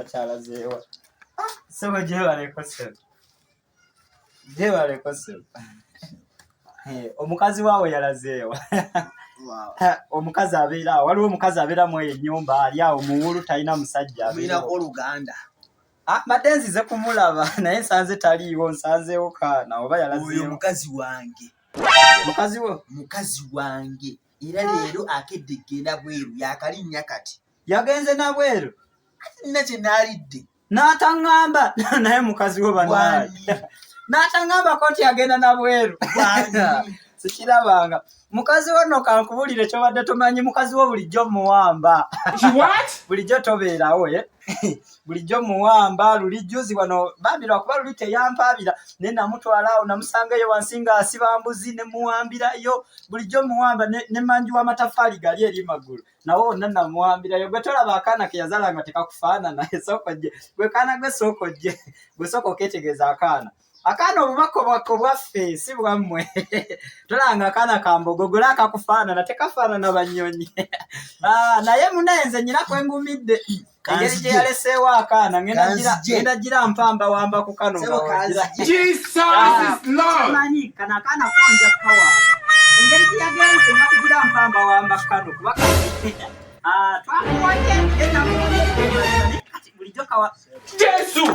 kyalazeewa sebo gyebaleko sebo gyebaleko sebo omukazi waawe yalazeewa omukazi abeera awo waliwo omukazi abeera mu eyo ennyumba ali awo muwulu talina musajja abeerako oluganda madde nzize kumulaba naye nsanze taliiwo nsanzeewo kaana oba yalazeewo oyo mukazi wange mukazi wange era leero akedde genda bweru yakalinnya kati yagenze na bweru nina kye naalidde n'ataŋŋamba naye mukazi wo banaali n'ataŋŋamba koti agenda na bweru sikirabanga mukazi wo nno kankubulire kyobadde tomanyi mukazi wo bulijjo muwamba bulijjo tobeerawo bulijjo muwamba lulijjuzi wano bambirwa kuba luli teyampaabira naye namutwala awo namusangayo wansi ng'asiba mbuzi ne muwambirayo bulijjo muwamba ne manju w'amatafaali gali eri magulu nawe wonna namuwambirayo gwe tolaba akaana ke yazaala nga tekakufaanana sookojje gwe kaana gwe sookojje gwe sooka okeetegeeza akaana obubakko bwaffe si bwammwe tolanga akaana kambogo gwe akakufaanana tekafaanana banyonyi naye munayenze nyina kwengumidde engeri gye yaleseewo akaana ngenda gira mpamba wamba ku kano manyi kana akaana konja kawamba engeri gye yagenze nga kugira mpamba wamba kano kuba twakuwonye genda kati bulijjo kawa Yesu